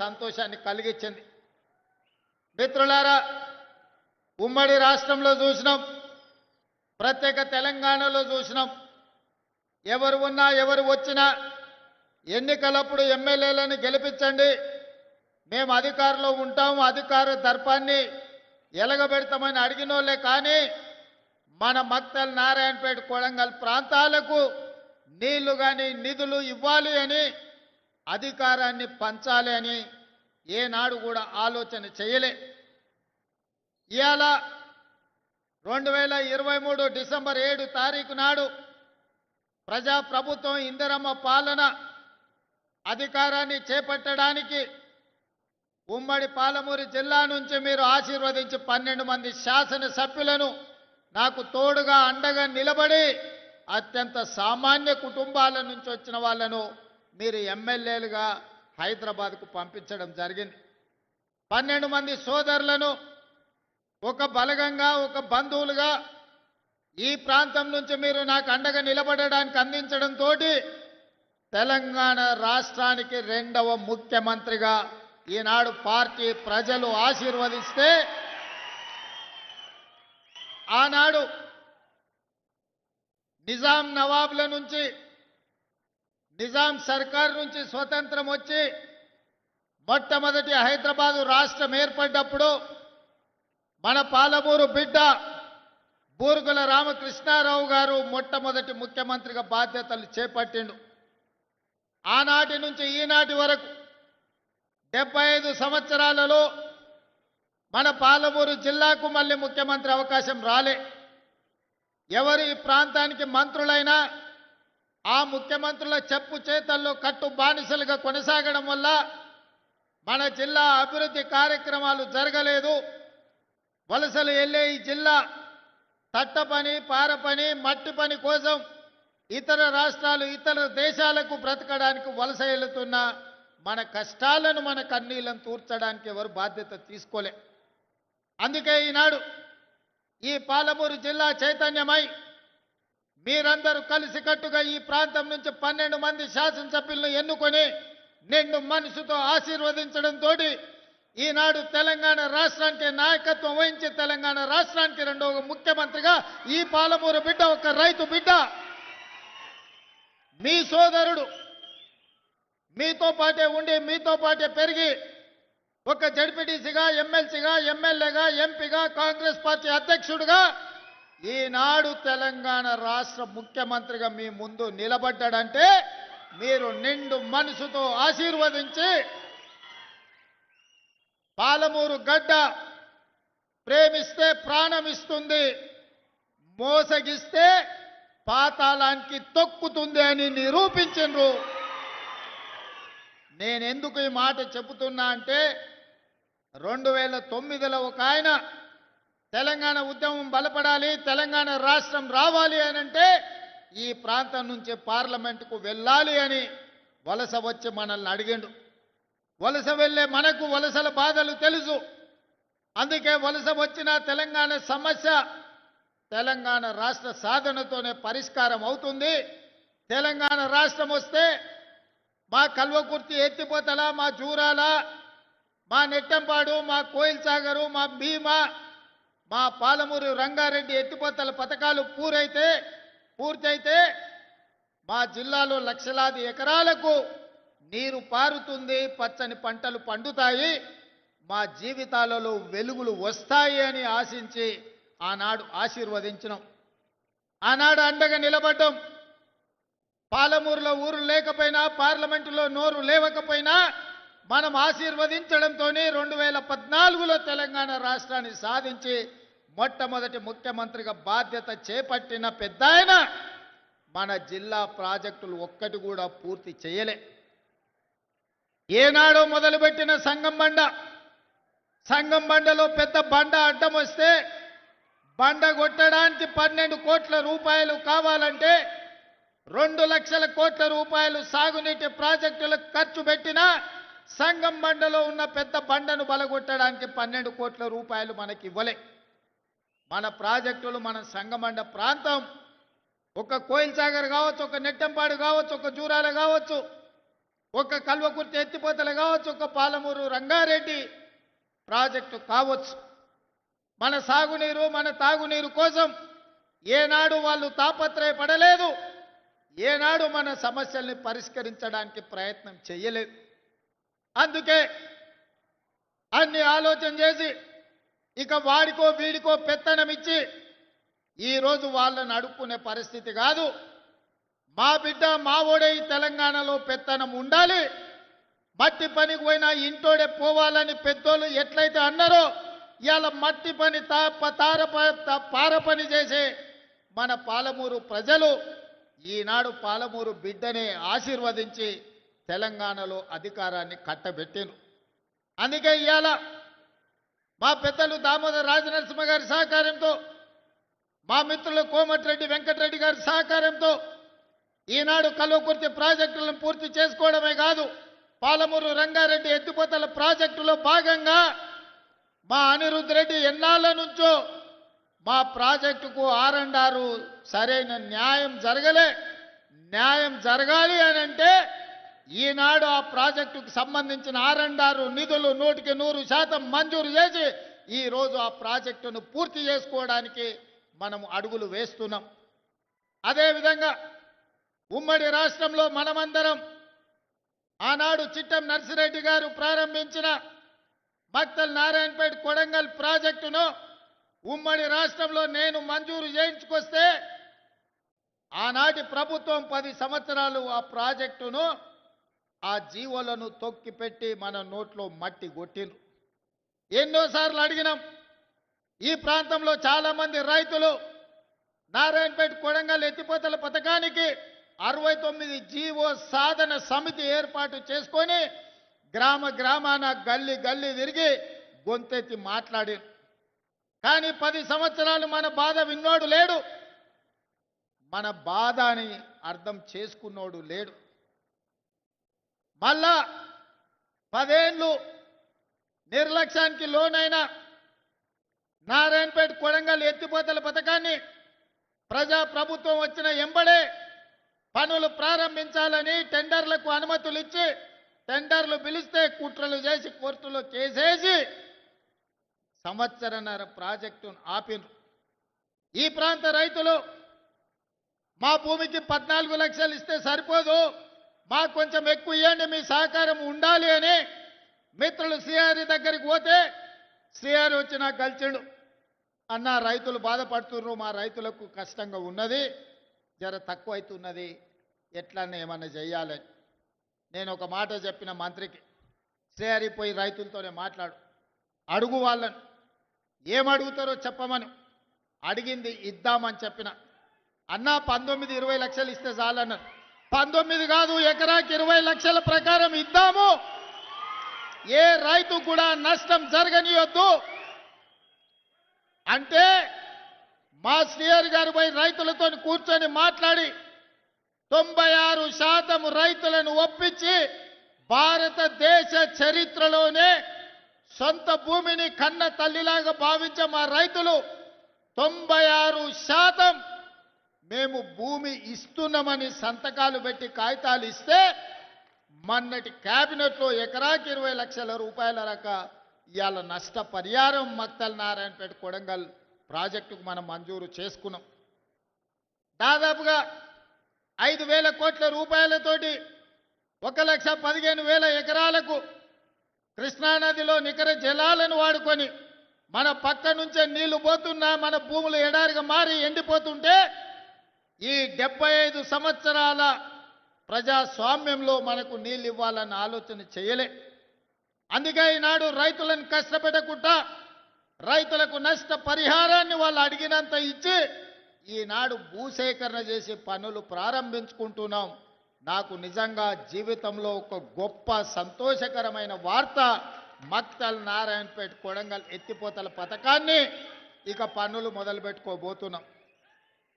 సంతోషాన్ని కలిగించింది. మిత్రులారా, ఉమ్మడి రాష్ట్రంలో చూసినాం, ప్రత్యేక తెలంగాణలో చూసినాం. ఎవరు ఉన్నా ఎవరు వచ్చినా ఎన్నికలప్పుడు ఎమ్మెల్యేలను గెలిపించండి, మేము అధికారంలో ఉంటాం, అధికార దర్పాన్ని ఎలగబెడతామని అడిగినోళ్ళే. కానీ మన మక్తల్, నారాయణపేట, కొడంగల్ ప్రాంతాలకు నీళ్లు కానీ నిధులు ఇవ్వాలి అని, అధికారాన్ని పంచాలి అని ఏనాడు కూడా ఆలోచన చేయలే. ఇవాళ 2023 డిసెంబర్ 7 తారీఖు నాడు ప్రజాప్రభుత్వం ఇందిరమ్మ పాలన అధికారాన్ని చేపట్టడానికి ఉమ్మడి పాలమూరు జిల్లా నుంచి మీరు ఆశీర్వదించి 12 మంది శాసనసభ్యులను నాకు తోడుగా అండగా నిలబడి అత్యంత సామాన్య కుటుంబాల నుంచి వచ్చిన వాళ్ళను మీరు ఎమ్మెల్యేలుగా హైదరాబాద్కు పంపించడం జరిగింది. 12 మంది సోదరులను ఒక బలగంగా, ఒక బంధువులుగా ఈ ప్రాంతం నుంచి మీరు నాకు అండగా నిలబడడానికి అందించడంతో తెలంగాణ రాష్ట్రానికి 2వ ముఖ్యమంత్రిగా ఈనాడు పార్టీ ప్రజలు ఆశీర్వదిస్తే, ఆనాడు నిజాం నవాబుల నుంచి, నిజాం సర్కార్ నుంచి స్వతంత్రం వచ్చి మొట్టమొదటి హైదరాబాదు రాష్ట్రం ఏర్పడ్డప్పుడు మన పాలమూరు బిడ్డ బూరుగుల రామకృష్ణారావు గారు మొట్టమొదటి ముఖ్యమంత్రిగా బాధ్యతలు చేపట్టిండు. ఆనాటి నుంచి ఈనాటి వరకు 75 సంవత్సరాలలో మన పాలమూరు జిల్లాకు మళ్ళీ ముఖ్యమంత్రి అవకాశం రాలే. ఎవరు ఈ ప్రాంతానికి మంత్రులైనా ఆ ముఖ్యమంత్రుల చెప్పు చేతల్లో కట్టు బానిసలుగా కొనసాగడం వల్ల మన జిల్లా అభివృద్ధి కార్యక్రమాలు జరగలేదు. వలసలు వెళ్ళే ఈ జిల్లా తట్ట పని, పార పని, మట్టి పని కోసం ఇతర రాష్ట్రాలు, ఇతర దేశాలకు బ్రతకడానికి వలస వెళుతున్న మన కష్టాలను, మన కన్నీళ్లను తూర్చడానికి ఎవరు బాధ్యత తీసుకోలే. అందుకే ఈనాడు ఈ పాలమూరు జిల్లా చైతన్యమై మీరందరూ కలిసికట్టుగా ఈ ప్రాంతం నుంచి 12 మంది శాసనసభ్యులను ఎన్నుకొని నిండు మనసుతో ఆశీర్వదించడంతో ఈనాడు తెలంగాణ రాష్ట్రానికి నాయకత్వం వహించి తెలంగాణ రాష్ట్రానికి 2వ ముఖ్యమంత్రిగా ఈ పాలమూరు బిడ్డ, ఒక రైతు బిడ్డ, మీ సోదరుడు, మీతో పాటే ఉండి మీతో పాటే పెరిగి ఒక జడ్పీటీసీగా, ఎమ్మెల్సీగా, ఎమ్మెల్యేగా, ఎంపీగా, కాంగ్రెస్ పార్టీ అధ్యక్షుడిగా ఈనాడు తెలంగాణ రాష్ట్ర ముఖ్యమంత్రిగా మీ ముందు నిలబడ్డాడంటే మీరు నిండు మనసుతో ఆశీర్వదించి, పాలమూరు గడ్డ ప్రేమిస్తే ప్రాణం ఇస్తుంది, మోసగిస్తే పాతాళానికి తొక్కుతుంది అని నిరూపించరు. నేను ఎందుకు ఈ మాట చెబుతున్నా అంటే 2009లో ఒక ఆయన తెలంగాణ ఉద్యమం బలపడాలి, తెలంగాణ రాష్ట్రం రావాలి అని అంటే ఈ ప్రాంతం నుంచి పార్లమెంటుకు వెళ్ళాలి అని వలస వచ్చి మనల్ని అడిగిండు. వలస వెళ్ళే మనకు వలసల బాధలు తెలుసు. అందుకే వలస వచ్చిన తెలంగాణ సమస్య తెలంగాణ రాష్ట్ర సాధనతోనే పరిష్కారం అవుతుంది. తెలంగాణ రాష్ట్రం వస్తే మా కల్వకుర్తి ఎత్తిపోతల, మా జూరాల, మా నెట్టంపాడు, మా కోయిల్ సాగరు, మా భీమా, మా పాలమూరు రంగారెడ్డి ఎత్తిపోతల పథకాలు పూర్తయితే మా జిల్లాలో లక్షలాది ఎకరాలకు నీరు పారుతుంది, పచ్చని పంటలు పండుతాయి, మా జీవితాలలో వెలుగులు వస్తాయి అని ఆశించి ఆనాడు ఆశీర్వదించినాం. ఆనాడు అండగా నిలబడ్డాం. పాలమూరులో ఊరు లేకపోయినా, పార్లమెంటులో నోరు లేవకపోయినా మనం ఆశీర్వదించడంతో 2014లో తెలంగాణ రాష్ట్రాన్ని సాధించి మొట్టమొదటి ముఖ్యమంత్రిగా బాధ్యత చేపట్టిన పెద్దాయన మన జిల్లా ప్రాజెక్టులు ఒక్కటి కూడా పూర్తి చేయలే. ఏనాడో మొదలుపెట్టిన సంగం బండలో పెద్ద బండ అడ్డం వస్తే బండ కొట్టడానికి 12 కోట్ల రూపాయలు కావాలంటే 2 లక్షల కోట్ల రూపాయలు సాగునీటి ప్రాజెక్టులకు ఖర్చు పెట్టినా సంగం బండలో ఉన్న పెద్ద బండను బలగొట్టడానికి 12 కోట్ల రూపాయలు మనకి ఇవ్వలే. మన ప్రాజెక్టులు, మన సంగమండ ప్రాంతం, ఒక కోయిల్ సాగర్ కావచ్చు, ఒక నెట్టంపాడు కావచ్చు, ఒక జూరాల కావచ్చు, ఒక కల్వకుర్తి ఎత్తిపోతలు కావచ్చు, ఒక పాలమూరు రంగారెడ్డి ప్రాజెక్టు కావచ్చు. మన సాగునీరు మన తాగునీరు కోసం ఏనాడు వాళ్ళు తాపత్రయపడలేదు, ఏనాడు మన సమస్యల్ని పరిష్కరించడానికి ప్రయత్నం చేయలేదు. అందుకే అన్ని ఆలోచన చేసి ఇక వాడికో వీడికో పెత్తనం ఇచ్చి ఈరోజు వాళ్ళని అడుక్కునే పరిస్థితి కాదు. మా బిడ్డ మా ఓడే ఈ తెలంగాణలో పెత్తనం ఉండాలి, మట్టి పనికి పోయినా ఇంటోడే పోవాలని పెద్దోళ్ళు ఎట్లయితే అన్నారో ఇవాళ మట్టి పని పార పని చేసే మన పాలమూరు ప్రజలు ఈనాడు పాలమూరు బిడ్డనే ఆశీర్వదించి తెలంగాణలో అధికారాన్ని కట్టబెట్టిను. అందుకే ఇవాళ మా పెద్దలు దామోదర రాజనరసింహ గారి సహకారంతో, మా మిత్రులు కోమటిరెడ్డి వెంకటరెడ్డి గారి సహకారంతో ఈనాడు కల్వకుర్తి ప్రాజెక్టులను పూర్తి చేసుకోవడమే కాదు, పాలమూరు రంగారెడ్డి ఎత్తిపోతల ప్రాజెక్టులో భాగంగా మా అనిరుద్ధ్ రెడ్డి ఎన్నాళ్ళ నుంచో మా ప్రాజెక్టుకు ఆర్&ఆర్ సరైన న్యాయం జరగలే. న్యాయం జరగాలి అని అంటే ఈనాడు ఆ ప్రాజెక్టుకు సంబంధించిన ఆర్&ఆర్ నిధులు 100% మంజూరు చేసి ఈరోజు ఆ ప్రాజెక్టును పూర్తి చేసుకోవడానికి మనం అడుగులు వేస్తున్నాం. అదేవిధంగా ఉమ్మడి రాష్ట్రంలో మనమందరం ఆనాడు చిట్టం నర్సిరెడ్డి గారు ప్రారంభించిన మక్తల్ నారాయణపేట కొడంగల్ ప్రాజెక్టును ఉమ్మడి రాష్ట్రంలో నేను మంజూరు చేయించుకొస్తే ఆనాటి ప్రభుత్వం 10 సంవత్సరాలు ఆ ప్రాజెక్టును ఆ జీవోలను తొక్కిపెట్టి మన నోట్లో మట్టి కొట్టిండ్రు. ఎన్నోసార్లు అడిగినాం. ఈ ప్రాంతంలో చాలా మంది రైతులు నారాయణపేట కొడంగల్ ఎత్తిపోతల పథకానికి 69 జీవో సాధన సమితి ఏర్పాటు చేసుకొని గ్రామాన గల్లీ తిరిగి గొంతెత్తి మాట్లాడి, కానీ 10 సంవత్సరాలు మన బాధ విన్నోడు లేడు, మన బాధని అర్థం చేసుకున్నోడు లేడు. మళ్ళా 10 ఏళ్ళు నిర్లక్ష్యానికి లోనైన నారాయణపేట కొడంగల్ ఎత్తిపోతల పథకాన్ని ప్రభుత్వం వచ్చిన ఎంబడే పనులు ప్రారంభించాలని టెండర్లకు అనుమతులు ఇచ్చి టెండర్లు పిలిస్తే కుట్రలు చేసి కోర్టులో కేసేసి సంవత్సరన్నర ప్రాజెక్టును ఆపినరు. ఈ ప్రాంత రైతులు మా భూమికి 14 లక్షలు ఇస్తే సరిపోదు, మాకు కొంచెం ఎక్కువ ఇవ్వండి, మీ సహకారం ఉండాలి అని మిత్రులు శ్రీహరి దగ్గరికి పోతే శ్రీహరి వచ్చి నాకు కలిసిండు. అన్న రైతులు బాధపడుతున్నారు, మా రైతులకు కష్టంగా ఉన్నది, జర తక్కువ అవుతున్నది, ఎట్లన్నా ఏమన్నా చెయ్యాలని. నేను ఒక మాట చెప్పిన మంత్రికి, శ్రీహరి పోయి రైతులతోనే మాట్లాడు, అడుగు వాళ్ళను, ఏమడుగుతారో చెప్పమని. అడిగింది ఇద్దామని చెప్పిన. అన్న 19-20 లక్షలు ఇస్తే చాలన్నారు. 19 కాదు, ఎకరాకి 20 లక్షల ప్రకారం ఇద్దాము, ఏ రైతు కూడా నష్టం జరగనియొద్దు అంటే మా శ్రీహరి గారు పోయి రైతులతో కూర్చొని మాట్లాడి 96% రైతులను ఒప్పించి భారతదేశ చరిత్రలోనే సొంత భూమిని కన్న తల్లిలాగా భావించే మా రైతులు 96% మేము భూమి ఇస్తున్నామని సంతకాలు పెట్టి కాగితాలు ఇస్తే మొన్నటి కేబినెట్లో ఎకరాకి 20 లక్షల రూపాయల ఇవాళ నష్టపరిహారం మక్తల్ నారాయణపేట కొడంగల్ ప్రాజెక్టుకు మనం మంజూరు చేసుకున్నాం. దాదాపుగా 5,000 కోట్ల రూపాయలతోటి 1,15,000 ఎకరాలకు కృష్ణానదిలో నికర జలాలను వాడుకొని మన పక్క నుంచే నీళ్లు పోతున్నా మన భూములు ఎడారిగా మారి ఎండిపోతుంటే ఈ 75 సంవత్సరాల ప్రజాస్వామ్యంలో మనకు నీళ్ళు ఇవ్వాలన్న ఆలోచన చేయలే. అందుకే ఈనాడు రైతులను కష్టపెట్టకుండా రైతులకు నష్ట పరిహారాన్ని వాళ్ళు అడిగినంత ఇచ్చి ఈనాడు భూసేకరణ చేసి పనులు ప్రారంభించుకుంటున్నాం. నాకు నిజంగా జీవితంలో ఒక గొప్ప సంతోషకరమైన వార్త, మక్తల్ నారాయణపేట కొడంగల్ ఎత్తిపోతల పథకాన్ని ఇక పనులు మొదలు పెట్టుకోబోతున్నాం.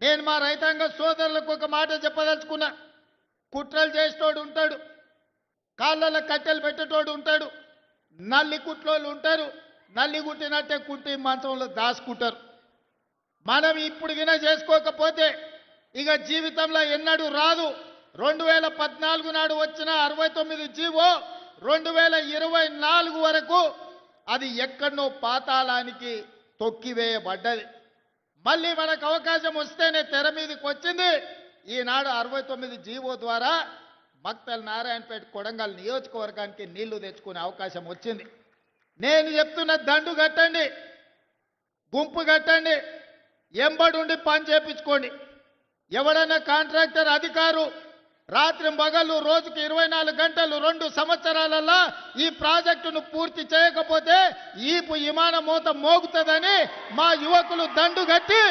నేను మా రైతాంగ సోదరులకు ఒక మాట చెప్పదలుచుకున్నా. కుట్రలు చేసేటోడు ఉంటాడు, కాళ్ళలో కట్టెలు పెట్టేటోడు ఉంటాడు, నల్లి కుట్లోళ్ళు ఉంటారు, నల్లి కుట్టినట్టే కుట్టి మంచంలో దాచుకుంటారు. మనం ఇప్పుడు చేసుకోకపోతే ఇక జీవితంలో ఎన్నడూ రాదు. 2014 నాడు వచ్చిన 69 జీవో 2024 వరకు అది ఎక్కడనో పాతాళానికి తొక్కివేయబడ్డది. మళ్ళీ మనకు అవకాశం వస్తేనే తెర మీదకి వచ్చింది. ఈనాడు 69 జీవో ద్వారా మక్తల్ నారాయణపేట కొడంగల్ నియోజకవర్గానికి నీళ్లు తెచ్చుకునే అవకాశం వచ్చింది. నేను చెప్తున్న దండు కట్టండి, గుంపు కట్టండి, ఎంబడుండి పని చేపించుకోండి. ఎవడన్నా కాంట్రాక్టర్ అధికారు రాత్రి పగలు రోజుకి 24 గంటలు 2 సంవత్సరాలలో ఈ ప్రాజెక్టును పూర్తి చేయకపోతే ఈపు విమాన మోత మోగుతుందని మా యువకులు దండు కట్టి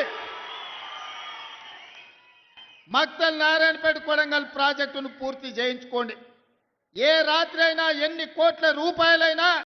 మక్తల్ నారాయణపేట కొడంగల్ ప్రాజెక్టును పూర్తి చేయించుకోండి. ఏ రాత్రి అయినా ఎన్ని కోట్ల రూపాయలైనా